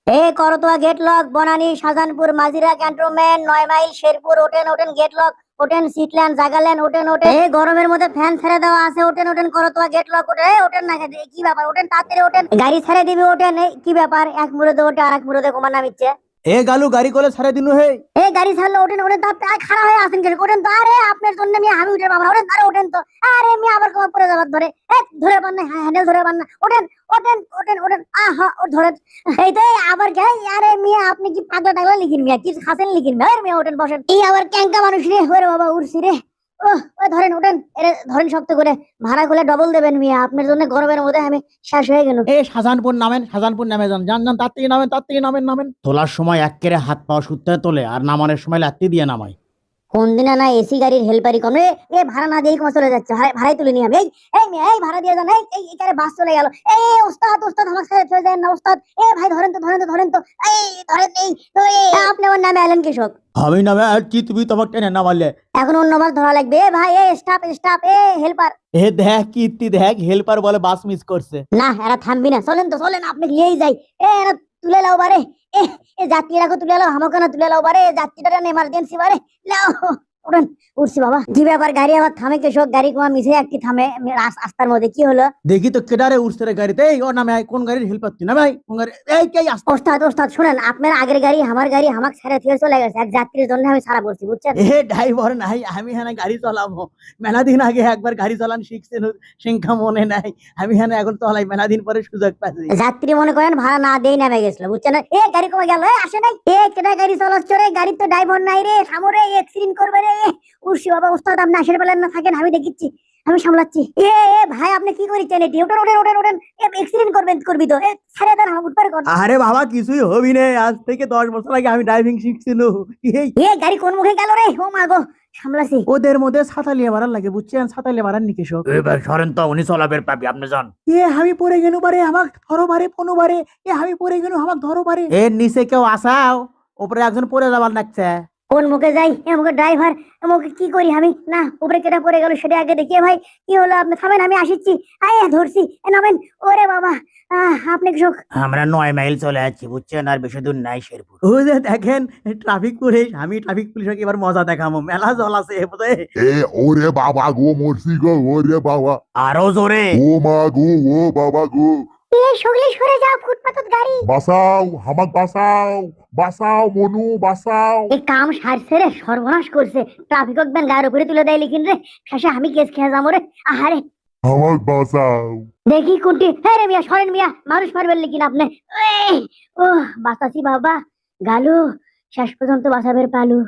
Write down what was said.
এ Karatoya gate lock, Banani, Shahjahanpur, Majhira cantonment, 9 mile, Sherpur, ওঠেন ওঠেন gate lock, ওঠেন সিটল্যান্ড, জাগাল্যান্ড, ওঠেন ওঠেন। এই গরমের মধ্যে ফ্যান ছেড়ে দেওয়া আছে, ওঠেন ওঠেন করতোয়া গেট লক, ওঠেন ওঠেন না, কি ব্যাপার, ওঠেন তাড়াতাড়ি ওঠেন, গাড়ি ছেড়ে দিবি, ওঠেন। এই কি ব্যাপার, এক মুরদে ওঠে আর এক মুরদে কমার নামিচ্ছে। এ গালু গাড়ি কলে ছাড়ে দিনু হে। এই গাড়ি ছাড়লো, ওঠেন ওঠেন, তাড়াতাড়ি খারাপ হয়ে আসেন কেন, ওঠেন তো। আরে আপনার জন্য আমি উঠে বাবা, ওঠেন আরে ওঠেন তো। আরে আবার কমা পড়ে যাবার ধরে, ধরে পান না, হ্যান্ডেল ধরে পান না, ওঠেন ওঠেন ওঠেন ওঠেন, আহা ও ধরেন। এই তো আবার কে, আরে আপনি কি পাগলা টাগলা লিখিন কিছু খাসেন লিখিন ওঠেন বসেন। এই আবার ক্যাঙ্কা মানুষ রে, ওরে বাবা উঠছি রে। ও ধরেন ওঠেন, ধরেন শক্ত করে, ভাড়া করলে ডবল দেবেন আপনার জন্য গরমের মধ্যে আমি শেষ হয়ে গেল। এ শাহজাহানপুর নামেন, শাহজাহানপুর নামে যান, যান যান, তার থেকে নামেন, তার থেকে নামেন। তোলার সময় একেরে হাত পাওয়া সুত্তে তোলে, আর নামানোর সময় লাত্তি দিয়ে নামায়। কোন দিনা না এসি গাড়ির হেল্পারি কম রে, ভাড়া না দিয়ে কমা চলে যাচ্ছে, ভাড়াই তুলে নিয়ে আমি। এই ভাড়া দিয়ে যান, এই বাস চলে গেল। ওস্তাদ ওস্তাদ আমার সাথে চলে যায় না ওস্তাদ। ভাই ধরেন তো ধরেন তো ধরেন তো, ধরেন আপনি আমার নামে এলেন কৃষক। আমি নামে আর কি, তুমি তোমাকে টেনে নামালে। এখন অন্য বাস ধরা লাগবে। ভাই স্টাফ স্টাফ হেল্পার। দেখ কীর্তি, দেখ হেল্পার বলে বাস মিস করছে। না এরা থামবি না, চলেন তো চলেন, আপনি নিয়েই যাই। এরা তুলে লাও বারে, যাত্রীরা তুলে লাও, আমাকে না তুলে লাও বারে, যাত্রীরা এমার্জেন্সি বারে লাও। উঠেন, উঠছি বাবা। কি ব্যাপার, গাড়ি আবার থামে কৃষক, গাড়ি কোয়া মিশে একটি থামে রাস্তার মধ্যে, কি হলো? দেখি তো কেডারে উঠছে রে গাড়িতে। এই ওর নামে কোন গাড়ির হেল্পার তুই না ভাই, কোন গাড়ি? এই কে ওস্তাদ ওস্তাদ শুনেন, আপনার আগের গাড়ি আমার গাড়ি আমাকে ছেড়ে দিয়ে চলে গেছে, এক যাত্রীর জন্য আমি সারা বলছি বুঝছেন। ড্রাইভার নাই, আমি হ্যাঁ গাড়ি চালাবো। মেলা দিন আগে একবার গাড়ি চালান শিখছেন, সংখ্যা মনে নাই। আমি হ্যাঁ এখন চালাই, মেলা দিন পরে সুযোগ পাচ্ছি। যাত্রী মনে করেন ভাড়া না দিয়ে নেমে গেছিল বুঝছেন। গাড়ি কমে গেল, আসে নাই। কেটা গাড়ি চালাচ্ছ রে, গাড়ির তো ড্রাইভার নাই রে, সামরে অ্যাক্সিডেন্ট করবে রে। উঠছি বাবা, ওস্তাদ আপনি আসের বেলায় না থাকেন, আমি দেখিচ্ছি, আমি সামলাচ্ছি। ভাই আপনি কি করেছেন, এটি ওঠেন ওঠেন ওঠেন ওঠেন, অ্যাক্সিডেন্ট করবি তো, ছেড়ে দেন উঠবার কর। আরে বাবা কিছুই হবি নে, আজ থেকে 10 বছর আগে আমি ড্রাইভিং শিখছিল। গাড়ি কোন মুখে গেল রে, ও মা গো, সামলাছি। ওদের মধ্যে ছাতা লিয়ে বাড়ার লাগে বুঝছেন, ছাতা লিয়ে বাড়ার নি কৃষক। এবার সরেন তো, উনি চলাবের পাবি, আপনি যান। আমি পড়ে গেল বারে, আমাক ধরো বারে, কোনো বারে। আমি পড়ে গেল, আমাক ধরো বারে। এর নিচে কেউ আসাও, উপরে একজন পড়ে যাবার লাগছে। কোন মুখে যাই, মুখে ড্রাইভার, মুখে কি করি আমি, না উপরে কেটা পড়ে গেল সেটা আগে দেখিয়ে। ভাই কি হলো, আপনি থামেন, আমি আসিচ্ছি। ধরছি, নামেন। ওরে বাবা, আপনি কৃষক। আমরা 9 মাইল চলে যাচ্ছি বুঝছেন, আর বেশি দূর নাই শেরপুর। ও যে দেখেন ট্রাফিক পুলিশ, আমি ট্রাফিক পুলিশকে এবার মজা দেখাবো, মেলা জল আছে ওরে বাবা গো, মরছি গো, ওরে বাবা। আরো জোরে। ও মা গো, ও বাবা গো। সগলে সরে যাও, ফুটপাতত গাড়ি। বাঁচাও, হামাক বাঁচাও, বাঁচাও মনু, বাঁচাও। এই কাম সারছে রে, সর্বনাশ করছে। ট্রাফিক ব্যান গায়ের উপরে তুলে দেয় লিখিন রে, শেষে আমি কেস খেয়ে যাবো রে। আহারে হামাক বাঁচাও। দেখি কোনটি। হ্যাঁ রে মিয়া, সরেন মিয়া, মানুষ মারবেন লিখিন আপনি। ও বাঁচাছি বাবা, গালু শেষ পর্যন্ত বাঁচাবের পালু।